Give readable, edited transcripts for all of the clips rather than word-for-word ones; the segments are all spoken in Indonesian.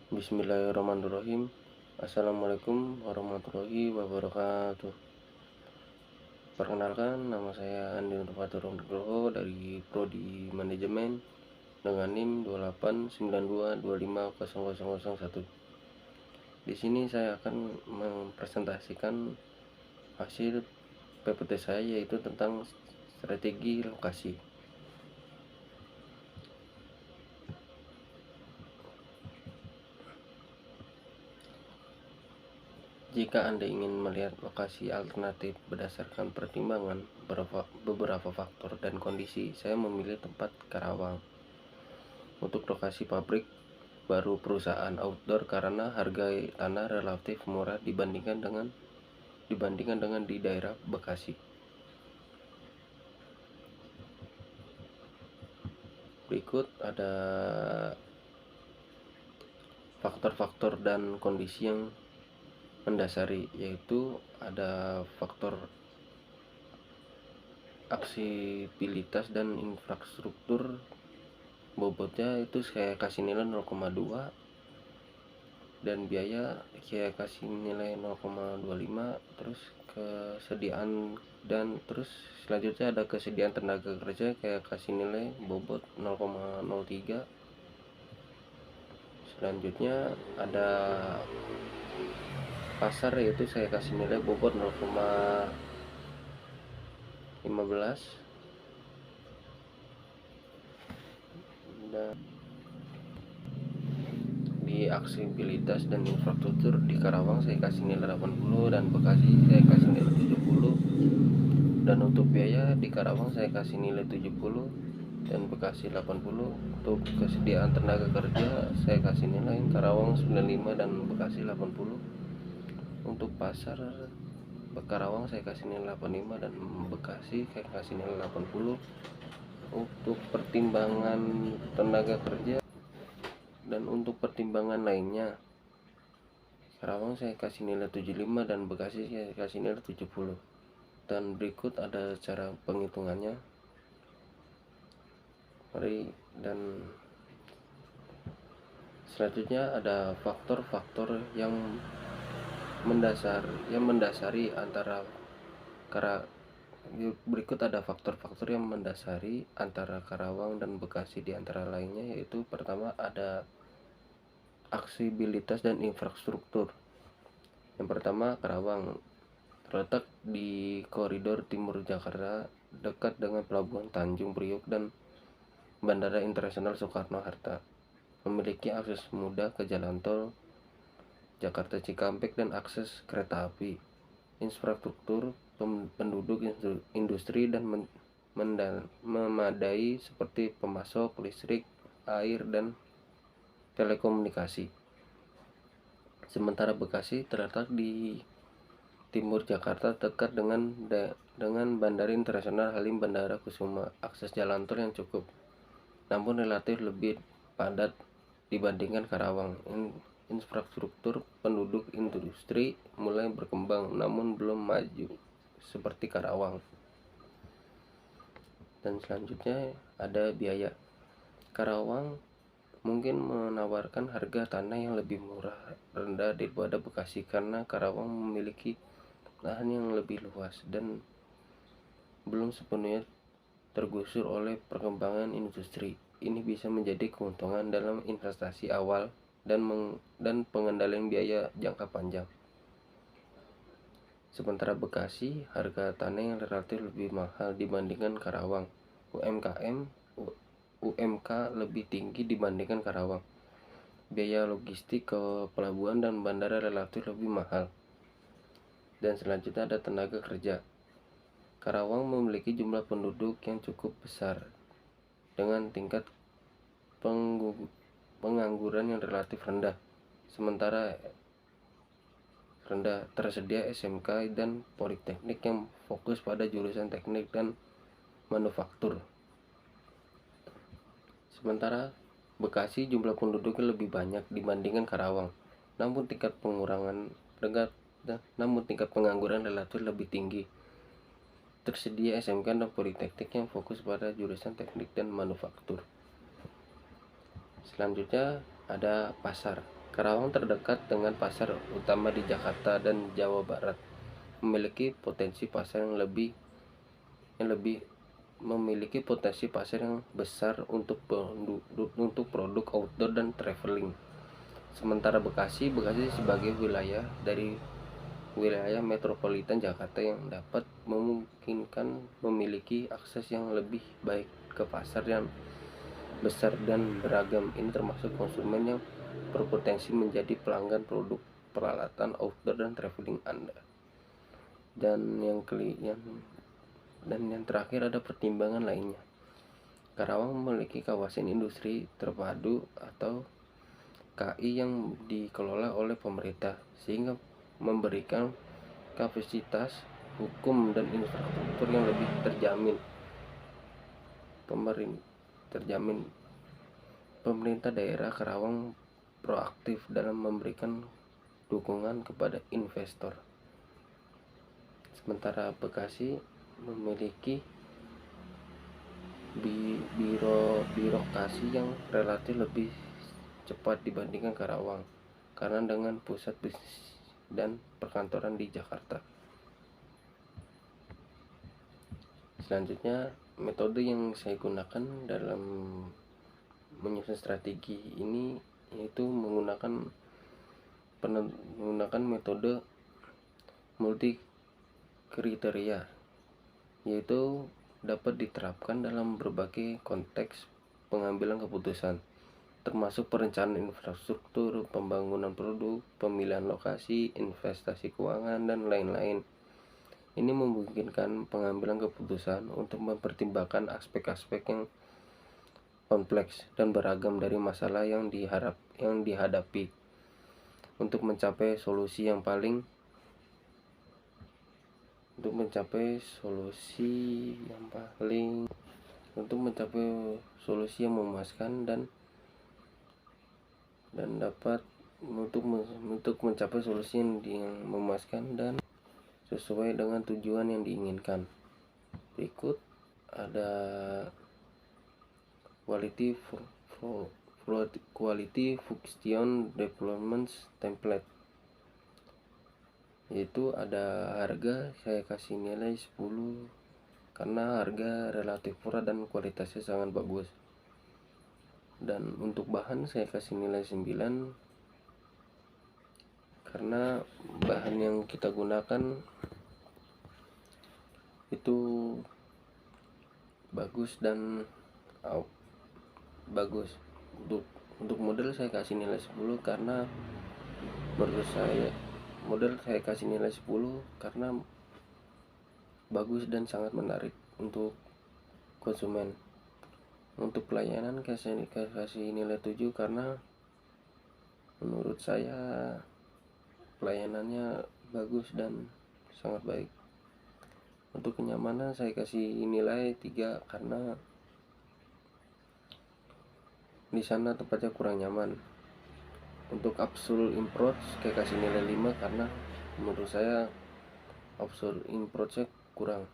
Bismillahirrahmanirrahim. Assalamualaikum warahmatullahi wabarakatuh. Perkenalkan, nama saya Andi Nurfatur Nugroho dari Prodi Manajemen dengan NIM 28922500001. Di sini saya akan mempresentasikan hasil PPT saya, yaitu tentang strategi lokasi. Jika Anda ingin melihat lokasi alternatif berdasarkan pertimbangan beberapa faktor dan kondisi, saya memilih tempat Karawang untuk lokasi pabrik baru perusahaan outdoor karena harga tanah relatif murah dibandingkan dengan di daerah Bekasi. Berikut ada faktor-faktor dan kondisi yang mendasari, yaitu ada faktor aksesibilitas dan infrastruktur. Bobotnya itu saya kasih nilai 0,2, dan biaya saya kasih nilai 0,25. Terus kesediaan, dan terus selanjutnya ada kesediaan tenaga kerja, kayak kasih nilai bobot 0,03. Selanjutnya ada pasar, yaitu saya kasih nilai bobot 0,15. Dan di aksesibilitas dan infrastruktur di Karawang saya kasih nilai 80, dan Bekasi saya kasih nilai 70. Dan untuk biaya di Karawang saya kasih nilai 70 dan Bekasi 80. Untuk kesediaan tenaga kerja saya kasih nilai Karawang 95 dan Bekasi 80. Untuk pasar Karawang saya kasih nilai 85 dan Bekasi saya kasih nilai 80. Untuk pertimbangan tenaga kerja dan untuk pertimbangan lainnya, Karawang saya kasih nilai 75 dan Bekasi saya kasih nilai 70. Dan berikut ada cara penghitungannya. Dan selanjutnya ada faktor-faktor yang mendasari antara berikut ada faktor-faktor yang mendasari antara Karawang dan Bekasi, di antara lainnya yaitu pertama ada aksesibilitas dan infrastruktur. Yang pertama, Karawang terletak di koridor timur Jakarta, dekat dengan Pelabuhan Tanjung Priok dan Bandara Internasional Soekarno-Hatta. Memiliki akses mudah ke jalan tol Jakarta Cikampek dan akses kereta api. Infrastruktur penduduk, industri dan memadai seperti pemasok listrik, air, dan telekomunikasi. Sementara Bekasi terletak di timur Jakarta, dekat dengan Bandara Internasional Halim Bandara Kusuma. Akses jalan tol yang cukup, namun relatif lebih padat dibandingkan Karawang. Infrastruktur penduduk, industri mulai berkembang namun belum maju seperti Karawang. Dan selanjutnya ada biaya. Karawang mungkin menawarkan harga tanah yang lebih rendah daripada Bekasi karena Karawang memiliki lahan yang lebih luas dan belum sepenuhnya tergusur oleh perkembangan industri. Ini bisa menjadi keuntungan dalam investasi awal dan pengendalian biaya jangka panjang. Sementara Bekasi, harga tanah yang relatif lebih mahal dibandingkan Karawang. UMK lebih tinggi dibandingkan Karawang. Biaya logistik ke pelabuhan dan bandara relatif lebih mahal. Dan selanjutnya ada tenaga kerja. Karawang memiliki jumlah penduduk yang cukup besar dengan tingkat pengangguran yang relatif rendah. Sementara tersedia SMK dan Politeknik yang fokus pada jurusan teknik dan manufaktur. Sementara Bekasi jumlah penduduknya lebih banyak dibandingkan Karawang, namun tingkat pengangguran relatif lebih tinggi. Tersedia SMK dan Politeknik yang fokus pada jurusan teknik dan manufaktur. Selanjutnya ada pasar. Karawang terdekat dengan pasar utama di Jakarta dan Jawa Barat, memiliki potensi pasar yang lebih memiliki potensi pasar yang besar untuk produk outdoor dan traveling. Sementara Bekasi sebagai wilayah metropolitan Jakarta yang dapat memungkinkan memiliki akses yang lebih baik ke pasar yang besar dan beragam. Ini termasuk konsumen yang berpotensi menjadi pelanggan produk peralatan outdoor dan traveling Anda. Dan yang terakhir ada pertimbangan lainnya. Karawang memiliki kawasan industri terpadu atau KI yang dikelola oleh pemerintah, sehingga memberikan kapasitas hukum dan infrastruktur yang lebih terjamin. Pemerintah daerah Karawang proaktif dalam memberikan dukungan kepada investor. Sementara Bekasi memiliki birokrasi yang relatif lebih cepat dibandingkan Karawang karena dengan pusat bisnis dan perkantoran di Jakarta. Selanjutnya, metode yang saya gunakan dalam menyusun strategi ini yaitu menggunakan metode multi kriteria, yaitu dapat diterapkan dalam berbagai konteks pengambilan keputusan, termasuk perencanaan infrastruktur, pembangunan produk, pemilihan lokasi, investasi keuangan, dan lain-lain. Ini memungkinkan pengambilan keputusan untuk mempertimbangkan aspek-aspek yang kompleks dan beragam dari masalah yang dihadapi untuk mencapai solusi yang memuaskan dan sesuai dengan tujuan yang diinginkan. Berikut ada quality function development template, yaitu ada harga, saya kasih nilai 10 karena harga relatif murah dan kualitasnya sangat bagus. Dan untuk bahan saya kasih nilai 9 karena bahan yang kita gunakan itu bagus. Untuk model saya kasih nilai 10 karena menurut saya saya kasih nilai 10 karena bagus dan sangat menarik untuk konsumen. Untuk pelayanan saya kasih nilai 7 karena menurut saya pelayanannya bagus dan sangat baik. Untuk kenyamanan saya kasih nilai 3 karena di sana tempatnya kurang nyaman. Untuk absolute approach saya kasih nilai 5 karena menurut saya absolute approach-nya kurang.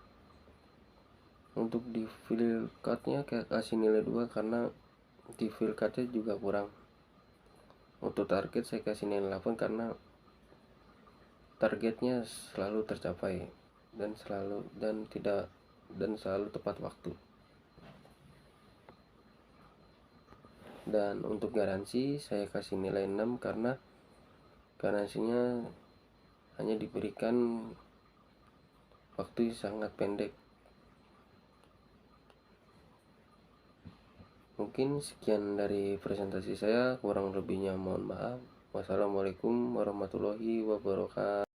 Untuk di fill card-nya saya kasih nilai 2 karena di fill card-nya juga kurang. Untuk target saya kasih nilai 8 karena targetnya selalu tercapai dan selalu tepat waktu. Dan untuk garansi saya kasih nilai 6 karena garansinya hanya diberikan waktu sangat pendek. Mungkin sekian dari presentasi saya, kurang lebihnya mohon maaf. Wassalamualaikum warahmatullahi wabarakatuh.